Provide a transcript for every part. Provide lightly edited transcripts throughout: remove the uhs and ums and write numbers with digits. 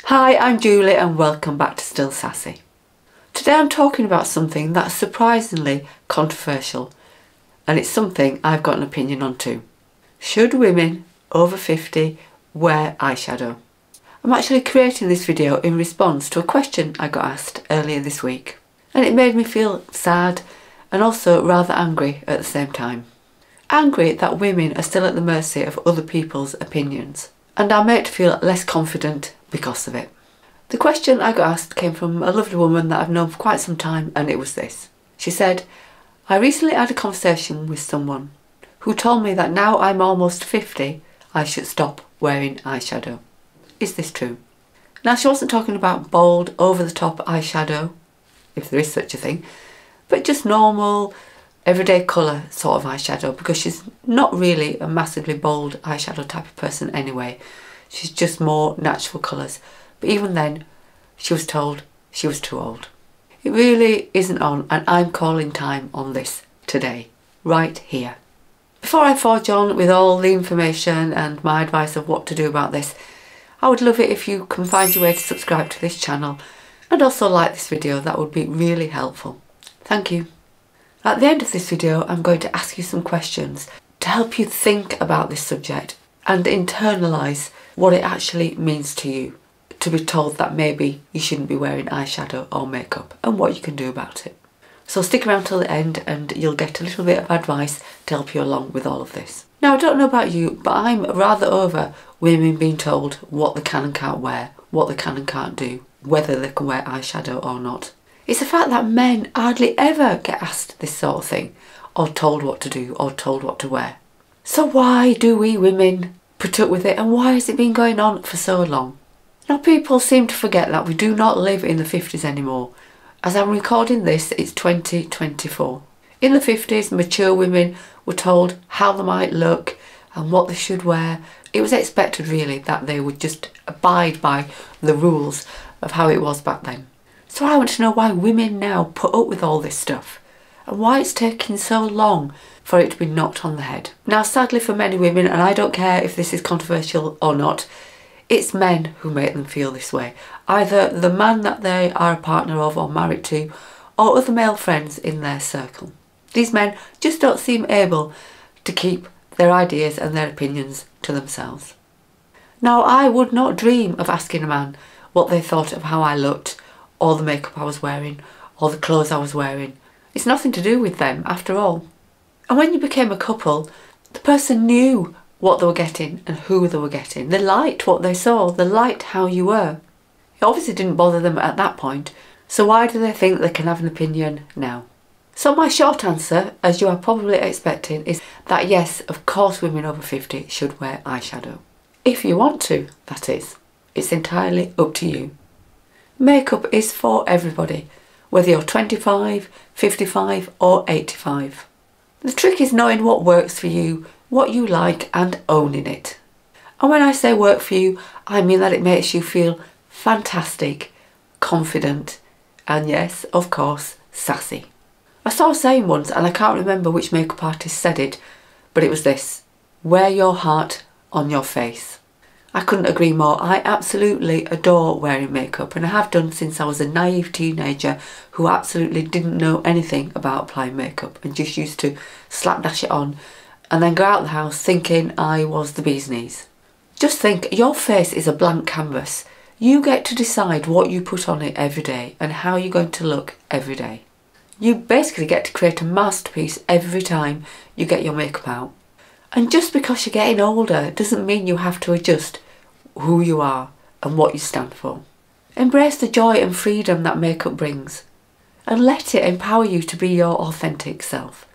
Hi, I'm Julie and welcome back to Still Sassy. Today I'm talking about something that's surprisingly controversial, and it's something I've got an opinion on too. Should women over 50 wear eyeshadow? I'm actually creating this video in response to a question I got asked earlier this week, and it made me feel sad and also rather angry at the same time. Angry that women are still at the mercy of other people's opinions and are made to feel less confident because of it. The question I got asked came from a lovely woman that I've known for quite some time, and it was this. She said, "I recently had a conversation with someone who told me that now I'm almost 50, I should stop wearing eyeshadow. Is this true?" Now, she wasn't talking about bold, over-the-top eyeshadow, if there is such a thing, but just normal, everyday colour sort of eyeshadow, because she's not really a massively bold eyeshadow type of person anyway. She's just more natural colours. But even then, she was told she was too old. It really isn't on, and I'm calling time on this today, right here. Before I forge on with all the information and my advice of what to do about this, I would love it if you can find your way to subscribe to this channel and also like this video. That would be really helpful. Thank you. At the end of this video, I'm going to ask you some questions to help you think about this subject and internalise what it actually means to you to be told that maybe you shouldn't be wearing eyeshadow or makeup and what you can do about it. So stick around till the end and you'll get a little bit of advice to help you along with all of this. Now, I don't know about you, but I'm rather over women being told what they can and can't wear, what they can and can't do, whether they can wear eyeshadow or not. It's the fact that men hardly ever get asked this sort of thing, or told what to do, or told what to wear. So why do we women put up with it, and why has it been going on for so long? Now, people seem to forget that we do not live in the 50s anymore. As I'm recording this, it's 2024. In the 50s, mature women were told how they might look and what they should wear. It was expected really that they would just abide by the rules of how it was back then. So I want to know why women now put up with all this stuff and why it's taking so long for it to be knocked on the head. Now, sadly for many women, and I don't care if this is controversial or not, it's men who make them feel this way. Either the man that they are a partner of or married to, or other male friends in their circle. These men just don't seem able to keep their ideas and their opinions to themselves. Now, I would not dream of asking a man what they thought of how I looked, or the makeup I was wearing, or the clothes I was wearing. It's nothing to do with them after all. And when you became a couple, the person knew what they were getting and who they were getting. They liked what they saw, they liked how you were. It obviously didn't bother them at that point, so why do they think they can have an opinion now? So my short answer, as you are probably expecting, is that yes, of course women over 50 should wear eyeshadow. If you want to, that is. It's entirely up to you. Makeup is for everybody, whether you're 25, 55 or 85. The trick is knowing what works for you, what you like, and owning it. And when I say work for you, I mean that it makes you feel fantastic, confident, and yes, of course, sassy. I saw a saying once, and I can't remember which makeup artist said it, but it was this: wear your heart on your face. I couldn't agree more. I absolutely adore wearing makeup, and I have done since I was a naive teenager who absolutely didn't know anything about applying makeup and just used to slapdash it on and then go out the house thinking I was the bee's knees. Just think, your face is a blank canvas. You get to decide what you put on it every day and how you're going to look every day. You basically get to create a masterpiece every time you get your makeup out. And just because you're getting older doesn't mean you have to adjust who you are and what you stand for. Embrace the joy and freedom that makeup brings, and let it empower you to be your authentic self.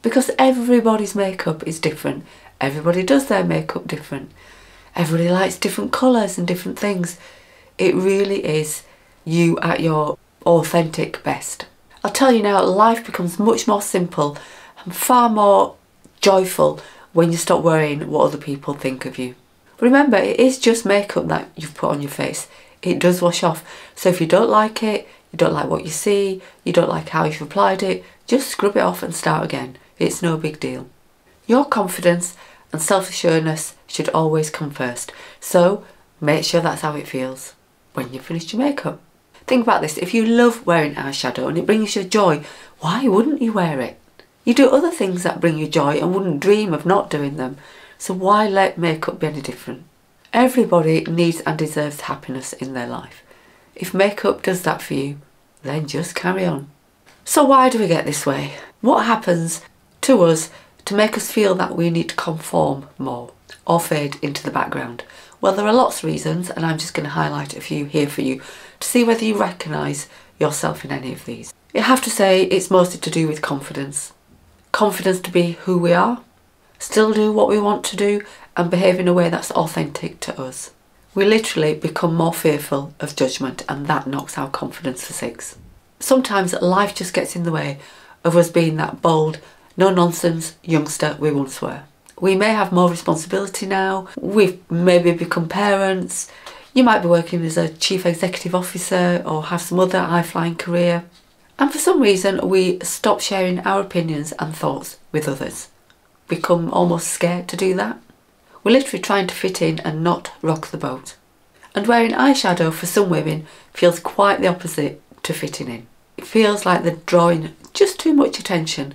Because everybody's makeup is different. Everybody does their makeup different. Everybody likes different colours and different things. It really is you at your authentic best. I'll tell you now, life becomes much more simple and far more joyful when you stop worrying what other people think of you. Remember, it is just makeup that you've put on your face. It does wash off. So if you don't like it, you don't like what you see, you don't like how you've applied it, just scrub it off and start again. It's no big deal. Your confidence and self-assuredness should always come first. So make sure that's how it feels when you've finished your makeup. Think about this, if you love wearing eyeshadow and it brings you joy, why wouldn't you wear it? You do other things that bring you joy and wouldn't dream of not doing them, so why let makeup be any different? Everybody needs and deserves happiness in their life. If makeup does that for you, then just carry on. So why do we get this way? What happens to us to make us feel that we need to conform more or fade into the background? Well, there are lots of reasons, and I'm just going to highlight a few here for you to see whether you recognise yourself in any of these. I have to say it's mostly to do with confidence. Confidence to be who we are, still do what we want to do, and behave in a way that's authentic to us. We literally become more fearful of judgment, and that knocks our confidence for six. Sometimes life just gets in the way of us being that bold, no-nonsense youngster we once were. We may have more responsibility now, we've maybe become parents, you might be working as a chief executive officer or have some other high-flying career, and for some reason we stop sharing our opinions and thoughts with others. Become almost scared to do that. We're literally trying to fit in and not rock the boat. And wearing eyeshadow for some women feels quite the opposite to fitting in. It feels like they're drawing just too much attention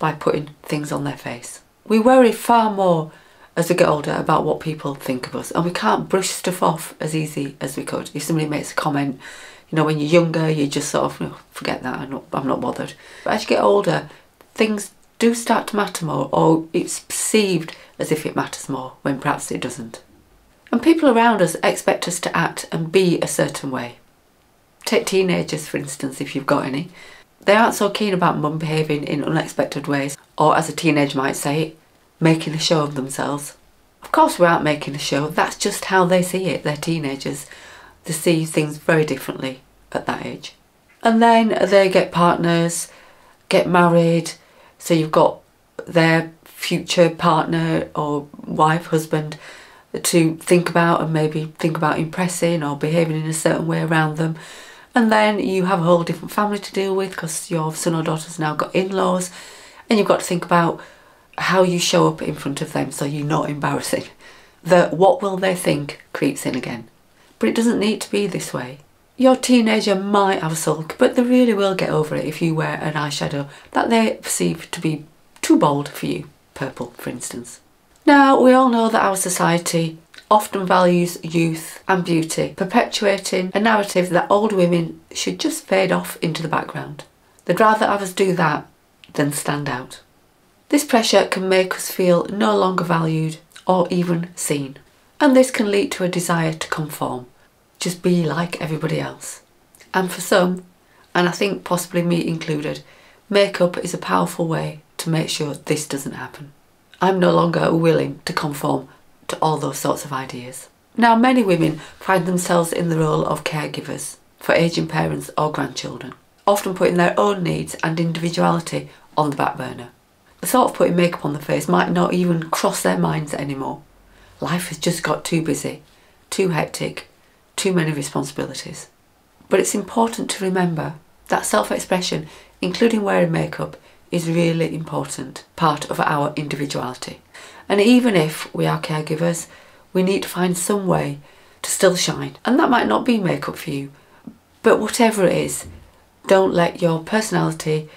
by putting things on their face. We worry far more as we get older about what people think of us, and we can't brush stuff off as easy as we could. If somebody makes a comment, you know, when you're younger, you just sort of, oh, forget that, I'm not bothered. But as you get older, things do start to matter more, or it's perceived as if it matters more when perhaps it doesn't. And people around us expect us to act and be a certain way. Take teenagers for instance, if you've got any. They aren't so keen about mum behaving in unexpected ways, or as a teenager might say, making a show of themselves. Of course we aren't making a show, that's just how they see it. They're teenagers. They see things very differently at that age. And then they get partners, get married, so you've got their future partner or wife, husband to think about and maybe think about impressing or behaving in a certain way around them. And then you have a whole different family to deal with because your son or daughter's now got in-laws, and you've got to think about how you show up in front of them so you're not embarrassing. The what will they think creeps in again. But it doesn't need to be this way. Your teenager might have a sulk, but they really will get over it if you wear an eyeshadow that they perceive to be too bold for you. Purple, for instance. Now, we all know that our society often values youth and beauty, perpetuating a narrative that old women should just fade off into the background. They'd rather have us do that than stand out. This pressure can make us feel no longer valued or even seen, and this can lead to a desire to conform, just be like everybody else. And for some, and I think possibly me included, makeup is a powerful way to make sure this doesn't happen. I'm no longer willing to conform to all those sorts of ideas. Now, many women find themselves in the role of caregivers for ageing parents or grandchildren, often putting their own needs and individuality on the back burner. The thought of putting makeup on the face might not even cross their minds anymore. Life has just got too busy, too hectic, too many responsibilities. But it's important to remember that self-expression, including wearing makeup, is a really important part of our individuality. And even if we are caregivers, we need to find some way to still shine. And that might not be makeup for you, but whatever it is, don't let your personality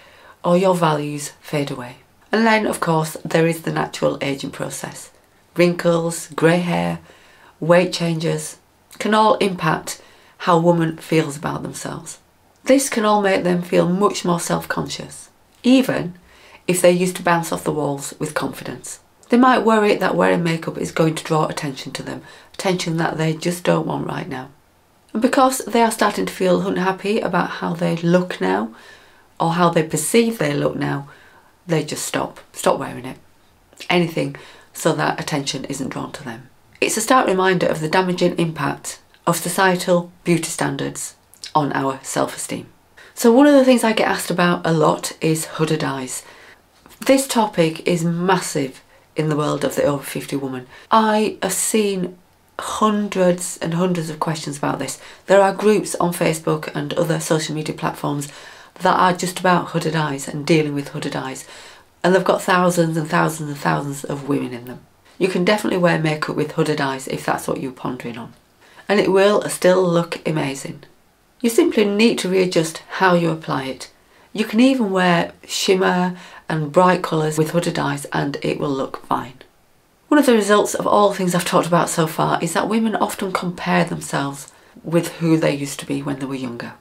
or your values fade away. And then, of course, there is the natural ageing process. Wrinkles, grey hair, weight changes can all impact how a woman feels about themselves. This can all make them feel much more self-conscious, even if they used to bounce off the walls with confidence. They might worry that wearing makeup is going to draw attention to them, attention that they just don't want right now. And because they are starting to feel unhappy about how they look now, or how they perceive they look now, they just stop wearing it. Anything so that attention isn't drawn to them. It's a stark reminder of the damaging impact of societal beauty standards on our self-esteem. So one of the things I get asked about a lot is hooded eyes. This topic is massive in the world of the over 50 woman. I have seen hundreds and hundreds of questions about this. There are groups on Facebook and other social media platforms that are just about hooded eyes and dealing with hooded eyes, and they've got thousands and thousands and thousands of women in them. You can definitely wear makeup with hooded eyes if that's what you're pondering on. and it will still look amazing. You simply need to readjust how you apply it. You can even wear shimmer and bright colours with hooded eyes and it will look fine. One of the results of all things I've talked about so far is that women often compare themselves with who they used to be when they were younger,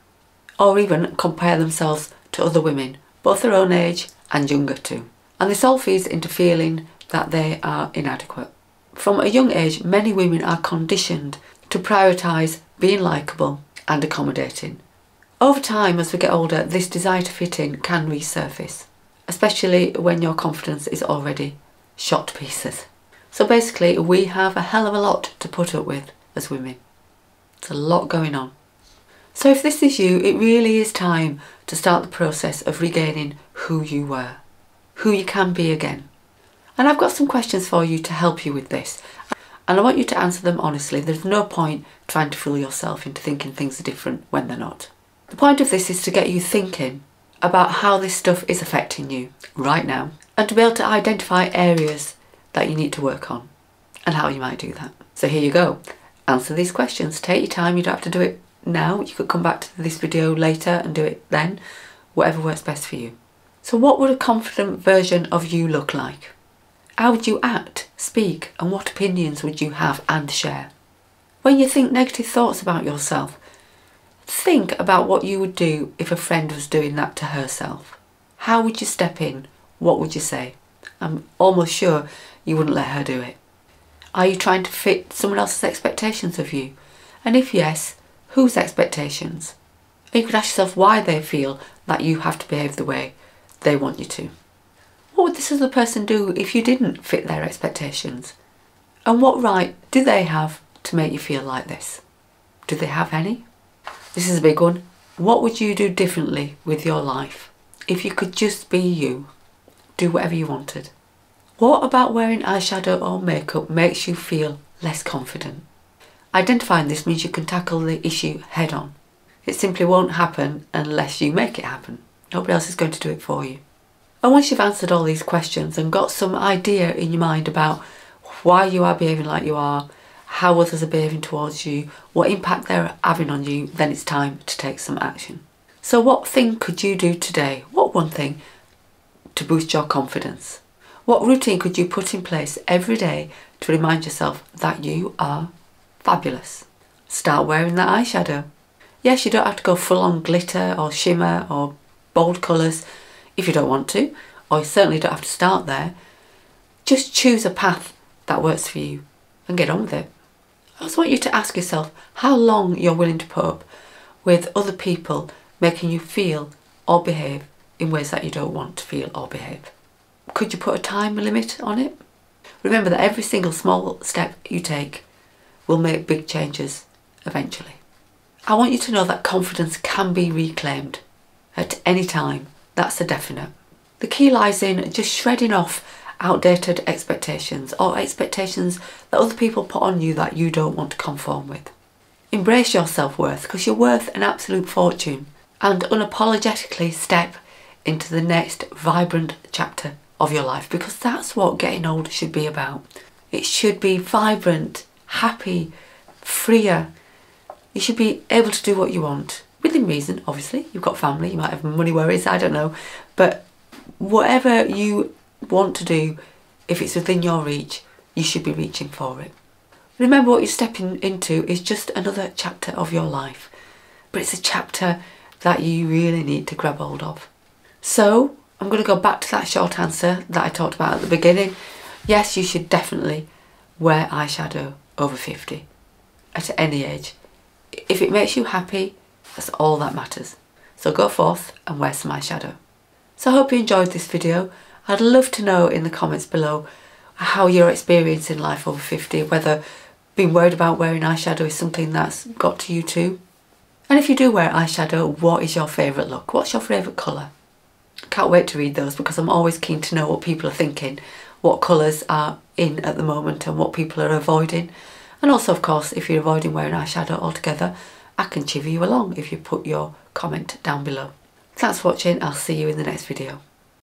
or even compare themselves to other women, both their own age and younger too. And this all feeds into feeling that they are inadequate. From a young age, many women are conditioned to prioritise being likeable and accommodating. Over time, as we get older, this desire to fit in can resurface, especially when your confidence is already shot to pieces. So basically, we have a hell of a lot to put up with as women. It's a lot going on. So if this is you, it really is time to start the process of regaining who you were, who you can be again. And I've got some questions for you to help you with this. And I want you to answer them honestly. There's no point trying to fool yourself into thinking things are different when they're not. The point of this is to get you thinking about how this stuff is affecting you right now, and to be able to identify areas that you need to work on and how you might do that. So here you go. Answer these questions. Take your time. You don't have to do it now. You could come back to this video later and do it then. Whatever works best for you. So what would a confident version of you look like? How would you act, speak, and what opinions would you have and share? When you think negative thoughts about yourself, think about what you would do if a friend was doing that to herself. How would you step in? What would you say? I'm almost sure you wouldn't let her do it. Are you trying to fit someone else's expectations of you? And if yes, whose expectations? And you could ask yourself why they feel that you have to behave the way they want you to. What would this other person do if you didn't fit their expectations? And what right do they have to make you feel like this? Do they have any? This is a big one. What would you do differently with your life if you could just be you? Do whatever you wanted. What about wearing eyeshadow or makeup makes you feel less confident? Identifying this means you can tackle the issue head on. It simply won't happen unless you make it happen. Nobody else is going to do it for you. And once you've answered all these questions and got some idea in your mind about why you are behaving like you are, how others are behaving towards you, what impact they're having on you, then it's time to take some action. So what thing could you do today? What one thing to boost your confidence? What routine could you put in place every day to remind yourself that you are fabulous? Start wearing that eyeshadow. Yes, you don't have to go full on glitter or shimmer or bold colours if you don't want to, or you certainly don't have to start there. Just choose a path that works for you and get on with it. I just want you to ask yourself how long you're willing to put up with other people making you feel or behave in ways that you don't want to feel or behave. Could you put a time limit on it? Remember that every single small step you take will make big changes eventually. I want you to know that confidence can be reclaimed at any time. That's a definite. The key lies in just shredding off outdated expectations or expectations that other people put on you that you don't want to conform with. Embrace your self-worth because you're worth an absolute fortune, and unapologetically step into the next vibrant chapter of your life, because that's what getting older should be about. It should be vibrant, happy, freer. You should be able to do what you want. Within reason, obviously. You've got family, you might have money worries, I don't know. But whatever you want to do, if it's within your reach, you should be reaching for it. Remember, what you're stepping into is just another chapter of your life. But it's a chapter that you really need to grab hold of. So, I'm going to go back to that short answer that I talked about at the beginning. Yes, you should definitely wear eyeshadow over 50 at any age. If it makes you happy, that's all that matters. So go forth and wear some eyeshadow. So I hope you enjoyed this video. I'd love to know in the comments below how you're experiencing life over 50, whether being worried about wearing eyeshadow is something that's got to you too. And if you do wear eyeshadow, what is your favourite look? What's your favourite colour? I can't wait to read those because I'm always keen to know what people are thinking, what colours are in at the moment and what people are avoiding. And also, of course, if you're avoiding wearing eyeshadow altogether, I can chiver you along if you put your comment down below. Thanks for watching. I'll see you in the next video.